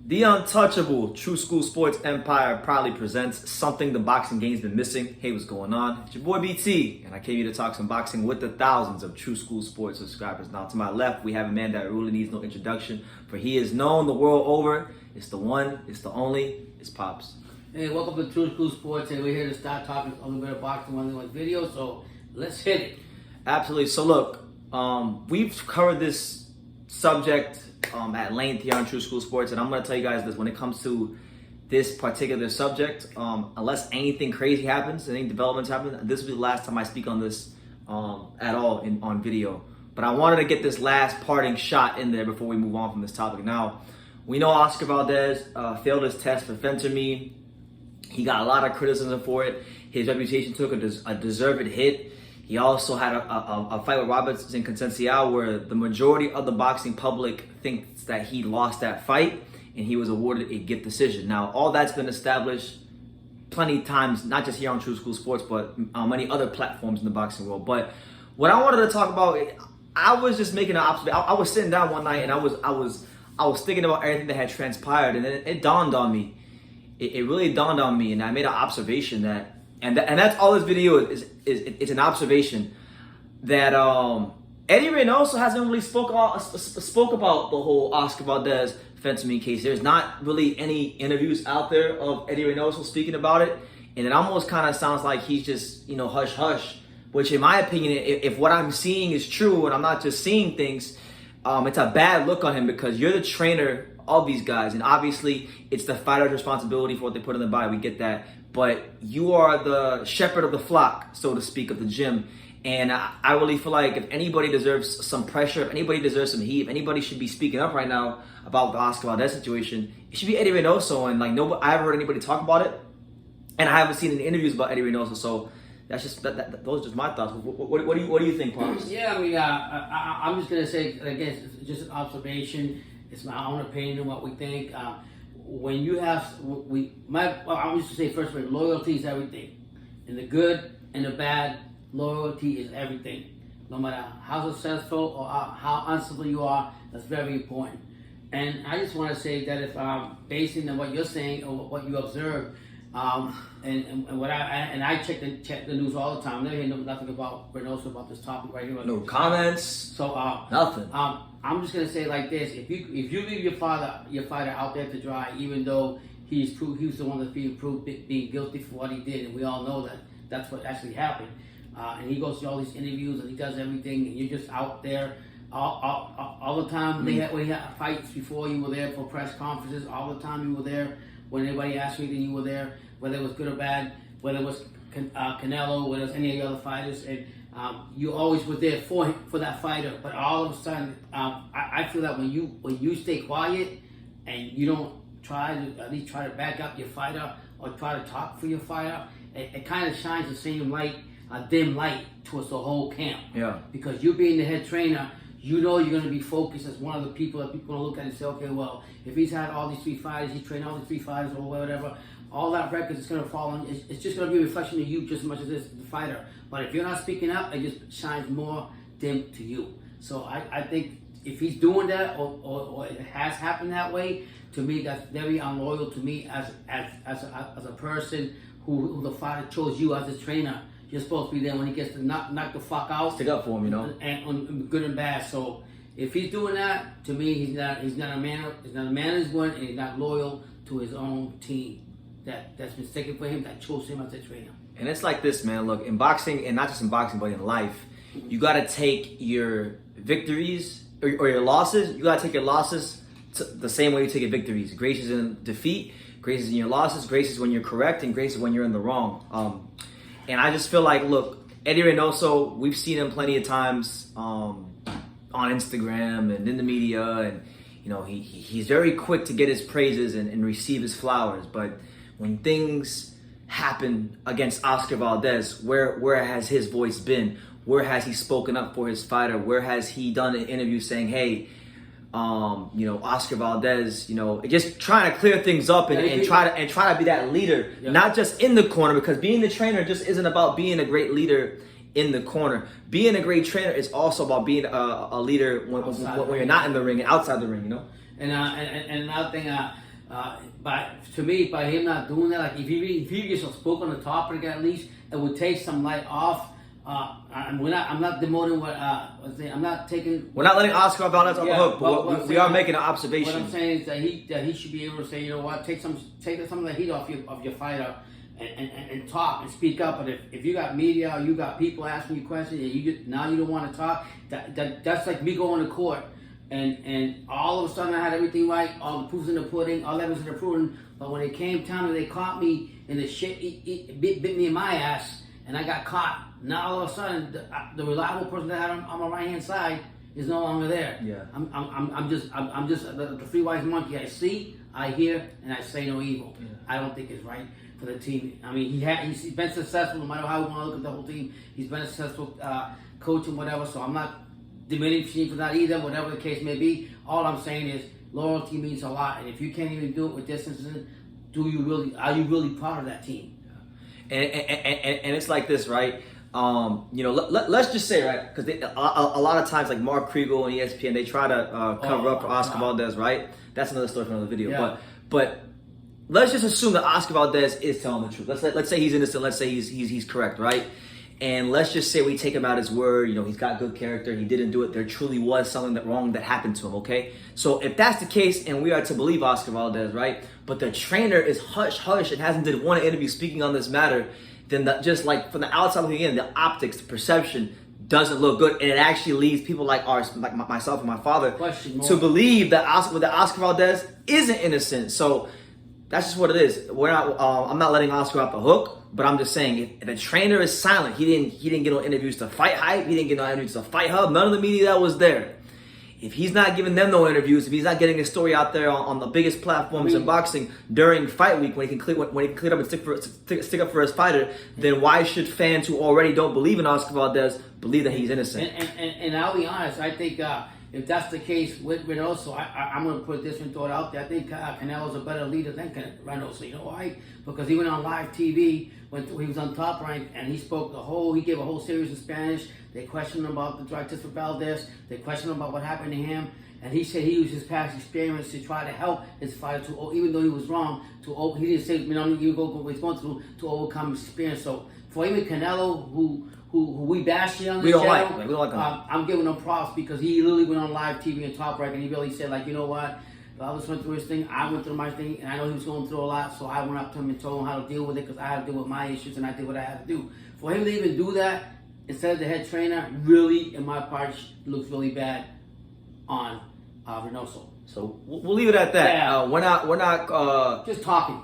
The untouchable True School Sports Empire proudly presents something the boxing game's been missing. Hey, what's going on? It's your boy BT, and I came here to talk some boxing with the thousands of True School Sports subscribers. Now, to my left, we have a man that really needs no introduction, for he is known the world over. It's the one, it's the only, it's Pops. Hey, welcome to True School Sports, and we're here to start talking a little bit of boxing one video, so let's hit it. Absolutely. So look, we've covered this subject at length here on True School Sports, and I'm going to tell you guys this: when it comes to this particular subject, unless anything crazy happens, any developments happen, this will be the last time I speak on this at all on video. But I wanted to get this last parting shot in there before we move on from this topic. Now, we know Oscar Valdez failed his test for fentanyl. He got a lot of criticism for it. His reputation took a deserved hit. He also had a fight with Robertson Conceicao where the majority of the boxing public thinks that he lost that fight and he was awarded a gift decision. Now, all that's been established plenty of times, not just here on True School Sports, but on many other platforms in the boxing world. But what I wanted to talk about, I was just making an observation. I was sitting down one night and I was thinking about everything that had transpired, and then it dawned on me. It really dawned on me, and I made an observation that. And that's all this video is. It's an observation that Eddy Reynoso hasn't really spoke about the whole Oscar Valdez fentanyl case. There's not really any interviews out there of Eddy Reynoso speaking about it, and it almost kind of sounds like he's just hush hush. Which, in my opinion, if what I'm seeing is true and I'm not just seeing things, it's a bad look on him, because you're the trainer of these guys, and obviously it's the fighter's responsibility for what they put in the body. We get that. But you are the shepherd of the flock, so to speak, of the gym. And I really feel like if anybody deserves some pressure, if anybody deserves some heat, if anybody should be speaking up right now about the Oscar Valdez situation, it should be Eddy Reynoso. And I haven't heard anybody talk about it, and I haven't seen any interviews about Eddy Reynoso. So that's just those are just my thoughts. What do you think, Pops? Yeah, I mean, I'm just gonna say again, it's just an observation. It's my own opinion on what we think. When you have, I used to say first, loyalty is everything. In the good and the bad, loyalty is everything. No matter how successful or how unsuccessful you are, that's very important. And I just want to say that if basing on what you're saying or what you observe, and what I check the news all the time. I never hear nothing about Reynoso about this topic right here. No comments. So nothing. I'm just gonna say it like this: if you leave your fighter out there to dry, even though he was the one that's being proved being guilty for what he did, and we all know that's what actually happened. And he goes to all these interviews and he does everything, and you're just out there all the time. We had fights before. You were there for press conferences all the time. You were there when anybody asked you anything. You were there, whether it was good or bad, whether it was Canelo, whether it was any of the other fighters, and you always were there for that fighter. But all of a sudden, I feel that when you stay quiet and you don't at least try to back up your fighter or try to talk for your fighter, it kind of shines the same light, a dim light towards the whole camp. Yeah. Because you being the head trainer, you know you're going to be focused as one of the people that people are going to look at and say, okay, well, if he's had all these 3 fighters, he trained all these 3 fighters or whatever, all that record is going to fall on. It's just going to be a reflection of you just as much as it's the fighter. But if you're not speaking up, it just shines more dim to you. So I think if he's doing that or it has happened that way, to me that's very unloyal to me as a person who the fighter chose you as a trainer. You're supposed to be there when he gets to knock the fuck out. Stick up for him, and on good and bad. So if he's doing that, to me, he's not a man of his word, and he's not loyal to his own team that's been sticking for him, that chose him as a trainer. And it's like this, man. Look, in boxing, and not just in boxing, but in life, you got to take your victories or your losses. You got to take your losses the same way you take your victories. Grace is in defeat, grace is in your losses, grace is when you're correct, and grace is when you're in the wrong. And I just feel like, look, Eddy Reynoso, we've seen him plenty of times on Instagram and in the media, and he's very quick to get his praises and receive his flowers. But when things happen against Oscar Valdez, where has his voice been? Where has he spoken up for his fighter? Where has he done an interview saying, hey, Oscar Valdez, just trying to clear things up and try to be that leader, not just in the corner, because being the trainer just isn't about being a great leader in the corner. Being a great trainer is also about being a leader when you're not in the ring and outside the ring, And another thing, But to me, by him not doing that, like if he just spoke on the topic at least, it would take some light off. I'm not demoting what I'm not taking. We're not letting Oscar Valdez off the hook, but we are making an observation. What I'm saying is that he should be able to say, you know what, take some of the heat off your fighter and talk and speak up. But if you got media or you got people asking you questions and you don't want to talk, that's like me going to court and all of a sudden I had everything right, all the proofs in the pudding, all the evidence in the pudding. But when it came time and they caught me and the shit bit me in my ass and I got caught. Now all of a sudden, the reliable person that I had on my right hand side is no longer there. Yeah. I'm just the three wise monkey. I see, I hear, and I say no evil. Yeah. I don't think it's right for the team. I mean, he's been successful no matter how we want to look at the whole team. He's been a successful coach and whatever. So I'm not diminishing for that either. Whatever the case may be, all I'm saying is loyalty means a lot. And if you can't even do it with distances, are you really part of that team? Yeah. And it's like this, right? Let's just say, right, because a lot of times, like Mark Kriegel and ESPN, they try to cover up for Oscar Valdez, right? That's another story for another video. Yeah. But let's just assume that Oscar Valdez is telling the truth. Let's say he's innocent. Let's say he's correct, right? And let's just say we take him at his word. He's got good character. He didn't do it. There truly was something wrong that happened to him. Okay, so if that's the case, and we are to believe Oscar Valdez, right? But the trainer is hush and hasn't did one interview speaking on this matter. Then just like from the outside looking in, the optics, the perception doesn't look good, and it actually leads people like myself and my father to believe that Oscar Valdez isn't innocent. So that's just what it is. We're not. I'm not letting Oscar off the hook, but I'm just saying if the trainer is silent, he didn't get no interviews to Fight Hype, he didn't get no interviews to Fight Hub, none of the media that was there. If he's not giving them no interviews, if he's not getting his story out there on the biggest platforms in boxing during fight week, when he can clear up and stick up for his fighter, then why should fans who already don't believe in Oscar Valdez believe that he's innocent? And I'll be honest, I think if that's the case with Reynoso, I'm going to put this in thought out there. I think Canelo's a better leader than Reynoso. You know why? Because he went on live TV when he was on Top Rank and he gave a whole series in Spanish. They questioned him about the drug test for Valdez. They questioned him about what happened to him. And he said he used his past experience to try to help his fighter even though he was wrong, he didn't say, you go what he's going through to overcome his experience. So for even Canelo, who we bash on the channel, we don't like him. I'm giving him props because he literally went on live TV and Top Rank and he really said, like, you know what? Valdez went through his thing, I went through my thing, and I know he was going through a lot, so I went up to him and told him how to deal with it because I had to deal with my issues and I did what I had to do. For him to even do that, instead of the head trainer, really, in my part, looks really bad on Reynoso. So we'll leave it at that. Yeah. We're not just talking.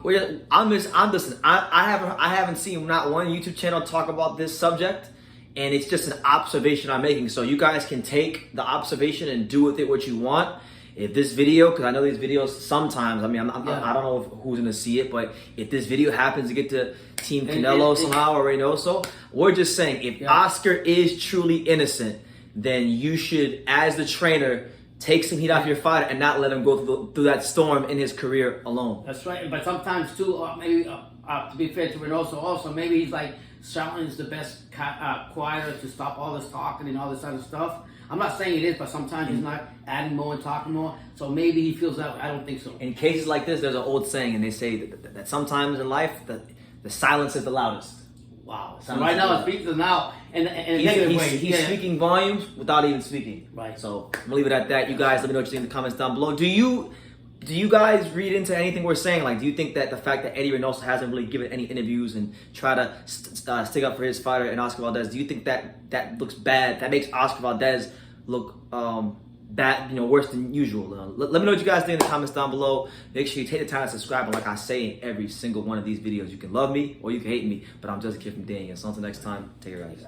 I'm listening. I haven't seen not one YouTube channel talk about this subject, and it's just an observation I'm making. So you guys can take the observation and do with it what you want. If this video, because I know these videos sometimes, I mean, I don't know who's going to see it, but if this video happens to get to Team Canelo somehow or Reynoso, we're just saying if Oscar is truly innocent, then you should, as the trainer, take some heat off your fighter and not let him go through that storm in his career alone. That's right. But sometimes, too, maybe to be fair to Reynoso also, maybe he's like, Charlin's the best quieter to stop all this talking and all this other stuff. I'm not saying it is, but sometimes he's not adding more and talking more. So maybe he feels that way. I don't think so. In cases like this, there's an old saying, and they say that sometimes in life, the silence is the loudest. Wow. So right now, it speaks now. And he's speaking volumes without even speaking. Right. So I'm gonna leave it at that. You guys, let me know what you think in the comments down below. Do you guys read into anything we're saying? Like, do you think that the fact that Eddy Reynoso hasn't really given any interviews and try to stick up for his fighter and Oscar Valdez, do you think that looks bad? That makes Oscar Valdez look bad, worse than usual? Let me know what you guys think in the comments down below. Make sure you take the time to subscribe. And like I say in every single one of these videos, you can love me or you can hate me, but I'm just a kid from Daniel. So until next time, take care, guys.